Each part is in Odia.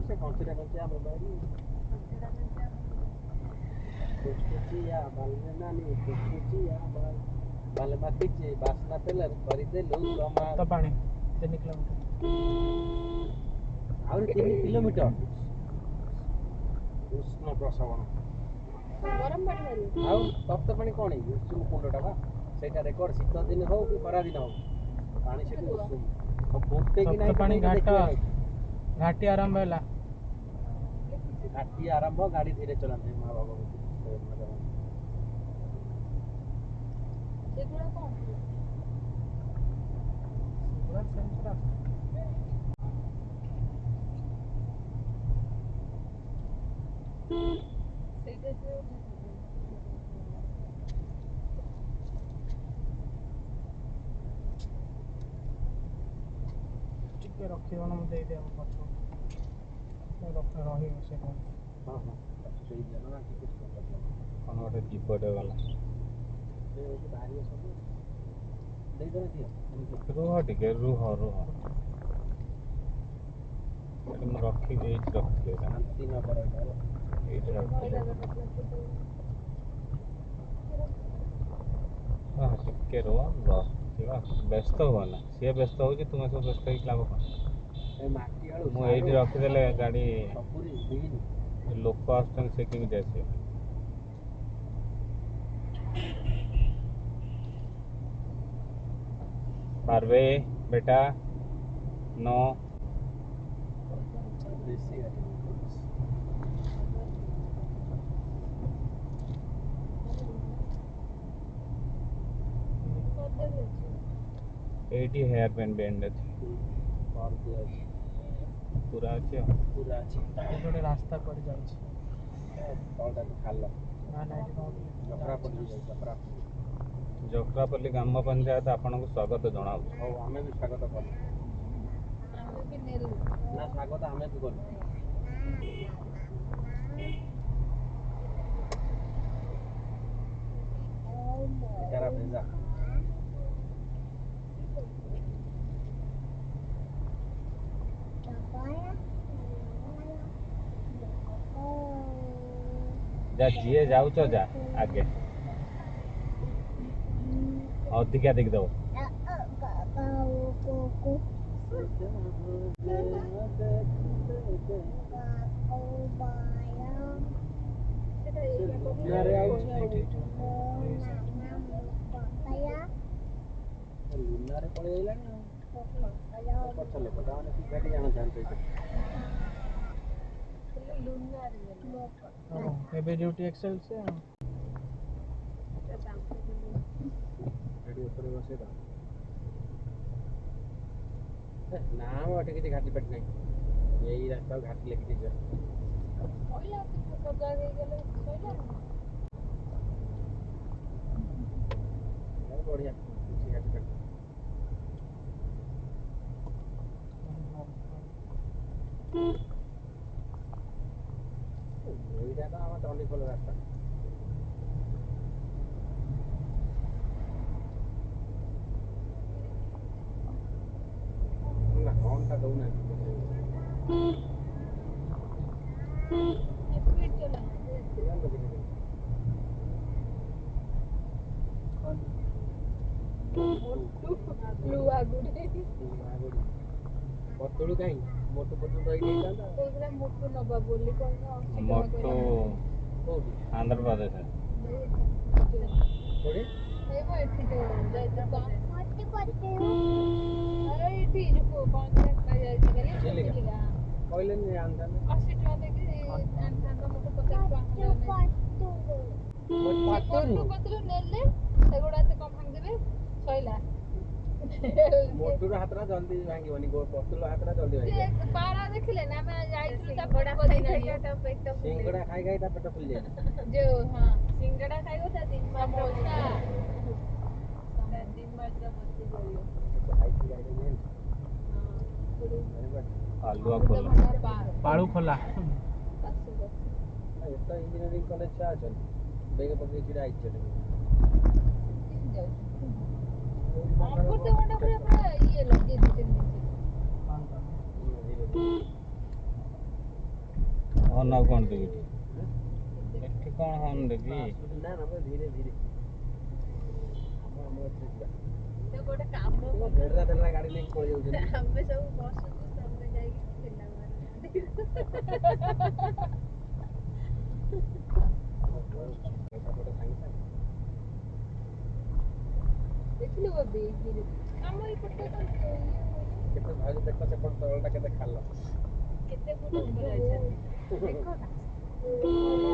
से कौनसीटा कौनसी मोबाइल कुचकुचिया बाल में नानी कुचकुचिया बाल माखिचे बासना पेलर କରିଦେଲୁ କମାଲ ତ ପାଣି 3 କିଲୋମିଟର ଆହୁରି 3 କିଲୋମିଟର ଉଷ୍ଣ ପ୍ରସବଣ ଗରମ ପାଣି ମାରିବ ଆଉ ତପ୍ତ ପାଣି କଣ ଏଇ ଉଷୁମ କୁଣ୍ଡଟା ବା ସେଇଟା ରେକର୍ଡ ଶୀତ ଦିନ ହଉ କି ଖରା ଦିନ ହଉ ପାଣି ସେଠି ଉଷୁମ ଫୁଟେ କି ନାହିଁ ପାଣି ଦେଖିବା घाटी आरंभ है घाटी आरंभ गाड़ी धीरे चलाते माँ भगवती ସେଗୁଡା କଣ पूरा सेंस रास्ता ସେଇଟା ସେ ଟିକେ ରଖିବ ନା ମୁଁ ଦେଇ ଦେବ ପଛ ରଖ ରହିବ ସେ ହଁ ହଁ ସେଇ ଦିନ ନା ଟିକେ କଣ ଗୋଟେ ଜୀବଟେ ଗଲା ସେ ବାହାରିବ ସବୁ ଦେଇଦେବେ ଦିଅ ରୁହ ଟିକେ ରୁହ ଏଠି ମୁଁ ରଖିବି ଏଇଠି ରଖିଲି ଶାନ୍ତି ନଗର ଏଇଠି ରଖିଲି ହଁ ଟିକେ ରୁହ ରଖିବା ବ୍ୟସ୍ତ ହୁଅ ନା ସିଏ ବ୍ୟସ୍ତ ହେଉଛି ତୁମେ ସବୁ ବ୍ୟସ୍ତ ହେଇକି ଲାଭ କ'ଣ ମୁଁ ଏଇଠି ରଖିଦେଲେ ଗାଡ଼ି ଲୋକ ଆସୁଛନ୍ତି ସେ କେମିତି ଆସିବେ पारवे बेटा नो एटी हेयर पेन बैंड अच्छी पूरा अच्छे ଗୋଟେ ରାସ୍ତା ପଡ଼ି ଯାଉଛି ଖାଲ ନା ନା ଏଠି ଜୋକ୍ରାପଲ୍ଲୀ ଗ୍ରାମ ପଞ୍ଚାୟତ ଆପଣଙ୍କୁ ସ୍ୱାଗତ ଜଣାଉଛି ହଉ ଆମେ ବି ସ୍ୱାଗତ କଲୁ ଆମେ ବି ନେଲୁ ନା ସ୍ୱାଗତ ଆମେ ବି କଲୁ ଏଟାର ଭେଜା जा जिए जाऊच जा आगे अधिका देखिदेव ଲୁନାରେ ପଳେଇ ଆଇଲାଣି ଆଉ ପଛ ଲୋକଟା ମାନେ କି ଗାଡ଼ି ଜାଣିଥାନ୍ତି ଲୁନାରେ ଏବେ ଡ୍ୟୁଟି ଏକ୍ସେଲ ସେ ଗାଡ଼ି ଉପରେ ବସେଇଦବା ନା ଏଠି କିଛି ଘାଟି ପାଟି ନାହିଁ ଏଇ ରାସ୍ତାକୁ ଘାଟି ଲେଖିଦେଇଛ କହିଲା ସଜା ହେଇଗଲେ ସଇଲା ବଢ଼ିଆ କିଛି ଘାଟି ପାଟି ଏଇଟା ତ ଆମ ଚଣ୍ଡିଖୋଲ ରାସ୍ତା ନା ହର୍ନଟା ଦଉନାହାନ୍ତି ପତଳୁ କାହିଁ ମୋଟୁ ପତଳୁ ରହିକି ହେଇଥାନ୍ତା କହୁଥିଲା ମୋଟୁ ନବା ବୋଲି କହିଲା ମୋଟୁ କୋଉଠି ଆନ୍ଧ୍ରପ୍ରଦେଶ କୋଉଠି ଏଠି ଯୋଉ ଯାଇଛୁ ଏଇଠି ଯୋଉ କଣ ଯାଇଛି କାଲି ଚିଲିକା କହିଲେନି ଆଣିଥାନ୍ତେ 80 ଟଙ୍କା ଦେଇକି ଆଣିଥାନ୍ତା ମୋଟୁ 50 ଟଙ୍କା ମୋଟୁ ପତଳୁ ନେଲେ ସେଗୁଡା ଏତେ କଣ ଭାଙ୍ଗିଦେବେ ସଇଲା ମୋଟୁର ହାତଟା ଜଲ୍ଦି ଭାଙ୍ଗିବନି ପତଳୁ ହାତଟା ଜଲ୍ଦି ଭାଙ୍ଗିବ ପାରା ଦେଖିଲେ ନା ଆମେ ଯାଇଥିଲୁ ତା ସିଙ୍ଗଡ଼ା ଖାଇ ଖାଇ ତା ପେଟ ଫୁଲିଯାଇଛି ଯୋଉ ହଁ ସିଙ୍ଗଡ଼ା ଖାଇବ ତା ଦିମାଗ ବସି ପାରିବ ଆଲୁଆ ଖୋଲା ପାଳୁ ଖୋଲା ଏତ ଇଞ୍ଜିନିୟରିଂ କଲେଜ ଛୁଆ ଅଛନ୍ତି ବେଗ ପକେଇ ଛିଡ଼ା ହେଇଛି हॉर्न आउ कौन देबी एठी कौन हॉर्न देबी ना ना मैं धीरे धीरे हम एथरे तो गोटे काम तो धेरा धेरा गाड़ी लेके पड़ जाउछन हमें सब बसुଛୁ तमे जाई ठेला मार देखिलो बबी धीरे हम ई पट्टे तो केते भाई देखो से पण तळटा केते खाल्लो केते फुट ऊपर जाइछन देखो ना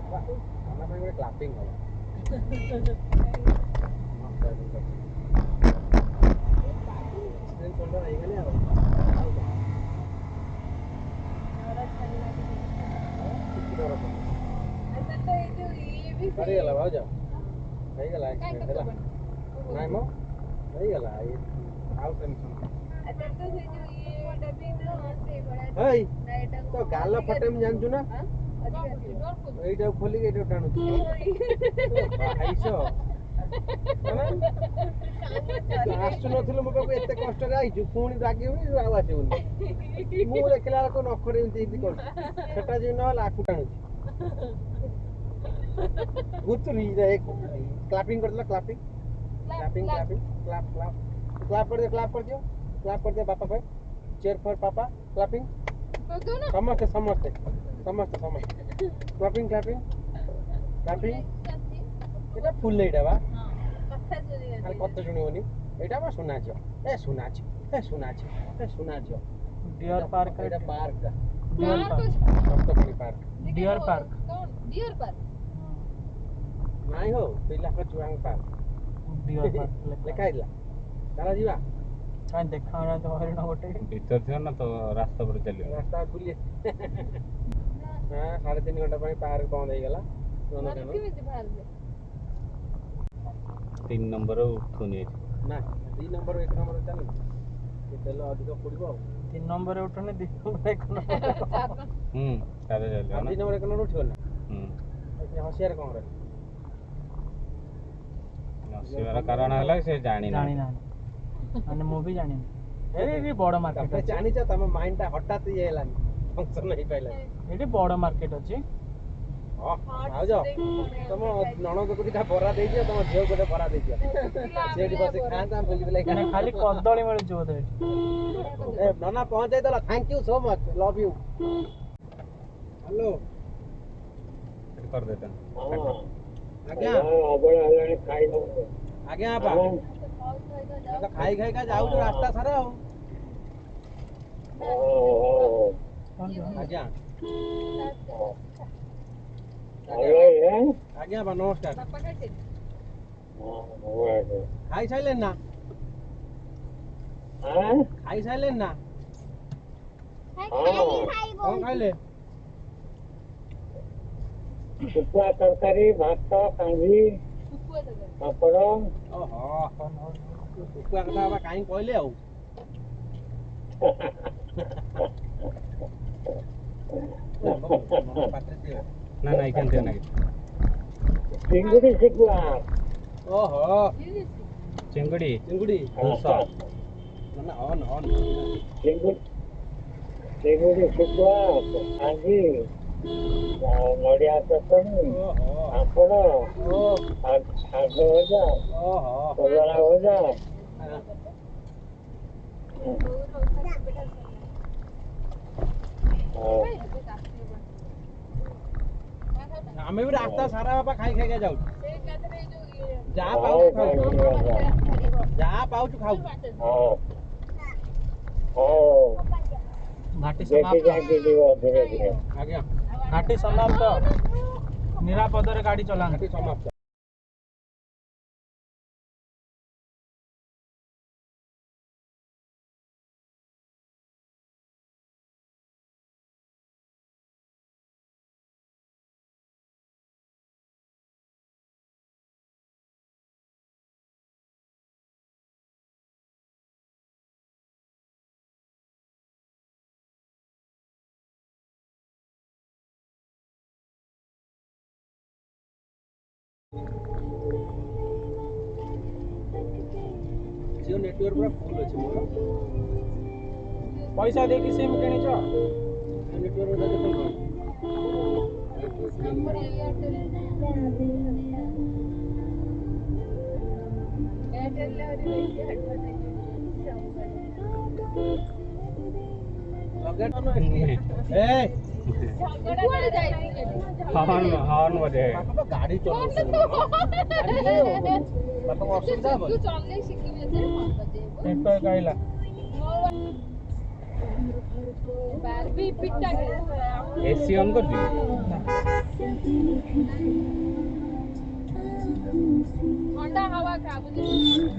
खाना में क्लापिंग होला स्क्रीन फोल्डर आई गले आ और छल्ला किती डर को अच्छा तो ये जो ये भी सही गला भाऊ जा सही गला काई एक्सीडेंट कतो ହେଲା बन ନାଇଁ ମ ହେଇଗଲା ଆଉ ଟେନସନ୍ अच्छा तो से जो ये वाला भी ना से बड़ा ହେଇ ना एटा ତ ଗାଲ ଫଟେ ମୁଁ ଜାଣିଛୁ ନା ଏଇଟାକୁ ଖୋଲିକି ଏଇଟାକୁ ଟାଣୁଛି ଭାଇସ ଆସୁନଥିଲୁ ମୋ ପାଖକୁ ଏତେ କଷ୍ଟରେ ଆଇଛୁ ପୁଣି ରାଗିବୁନି ଆଉ ଆସିବୁନି ମୁଁ ଦେଖିଲା ବେଳକୁ ନଖରେ ଏମିତି ଏମିତି କରୁଛି ସେଟା ଯଦି ନହେଲା ଆକୁ ଟାଣୁଛି ଗୁଚୁରି କ୍ଲାପିଂ କରିଦେଲା clapping clapping clapping clap clap clap कर दियो पापा पे चेयर फॉर पापा क्लैपिंग समझते समझते समझते समझते क्लैपिंग क्लैपिंग क्लैपिंग এটা ফুল এইটা বা কথা শুনি আর কত শুনিবনি এটা আমার শোনাছ এ শোনাছ এ শোনাছ এ শোনাছ डियर पार्क এটা পার্কটা deer park Saptapani park deer park कौन डियर पार्क নাই হো ପିଲାଙ୍କ ଛୁଆଙ୍କ ପାର୍କ डियर पार्क ଲେଖା ହେଇଥିଲା ତାରା ଯିବା काई देखा ना तो हरिण गोटे भीतर थियो ना तो रास्ता पर चलियो ରାସ୍ତା ବୁଲି ହଁ 3.5 ଘଣ୍ଟା ପାଇଁ ପାର୍କ ବନ୍ଦ ହେଇଗଲା मानो केमिति बाहर 3 नंबर उठुनी ନା 2 ନମ୍ବର 1 ନମ୍ବର ଚାଲୁ ସେ ତେଲ ଅଧିକ ପଡିବ ଆଉ 3 नंबर उठने 2 नंबर 1 नंबर सारे चलियो ना 2 ନମ୍ବର 1 ନମ୍ବର ଉଠିବ ନା हम्म ହସିଆର କଣ ରହିବ नसीबार कारण है से जानी ना जानी ना माने मु भी जानी एडी बड़ मार्केट ତମେ अछि ଜାଣିଛ ତମ ମାଇଣ୍ଡ ଟା ହଠାତ୍ ଇଏ ହେଲାନି ଫଙ୍କସନ ହେଇ ପାଇଲାନି एडी बड़ मार्केट अछि ହଁ ଭାଉଜ ତମ ନଣନ୍ଦକୁ ଦିଟା ବରା ଦେଇଦିଅ ତମ ଝିଅକୁ ଗୋଟେ ବରା ଦେଇଦିଅ ସେଠି ବସି ଖାଆନ୍ତା ବୁଲି ବୁଲାଇ माने खाली कदळी मिळु जो बोधे ए नना पहुंचाई देला thank you so much love you hello कर देते हैं आज्ञा आज्ञा आपा तो खाई खाई का जाऊ तो रास्ता सारा हो आज्ञा आज्ञा बा नमस्कार पापा कैसे खाई साइलेन ना खाई साइलेन ना कौन खाइले ଶୁଖୁଆ ତରକାରୀ ଭାତ କାଞ୍ଜି सुकुआ दगा ପାପଡ଼ ओहो कुकुआ कथा बा काई कहले आउ पात्रे दियो ना ना इकन देना ଚିଙ୍ଗୁଡ଼ି ଶୁଖୁଆ ओहो चिंगड़ी चिंगुड़ी भूसा ना ऑन ऑन ଚିଙ୍ଗୁଡ଼ି ଶୁଖୁଆ କାଞ୍ଜି ନଡ଼ିଆ ଚଟଣି ओहो ପାପଡ଼ ओ ଶାଗ ଭଜା ओहो କଲରା ଭଜା हमें भी रास्ता सारा बाबा खाई खाई के जाऊ जहाँ पाऊ खाऊ जहाँ पाऊ खाऊ घाटी ଦେଖି समाप्त ଯାଇକି ଯିବ ଧୀରେ ଧୀରେ आज्ञा घाटी समाप्त निरापद रे गाड़ी चलान घाटी समाप्त जियो नेटवर्क पूरा फुल अच्छे मोर पैसा देके सिम किଣିଛ नेटवर्क उधर देखो ଆମର ଏୟାରଟେଲ ରେ ରହିକି ए କୁଆଡେ ଯାଇଥିଲି हॉर्न बजे बापा गाड़ी चलाउछ बापा को असुविधा ତୁ हबो ଚଲେଇ ଶିଖିବି ଯେ ମନ ବଜେଇବୁ नेटवर्क आइला ବାରବି ପିଟା एसी ऑन कर दी ଥଣ୍ଡା ହାୱା ଖା ବୁଝିଲୁ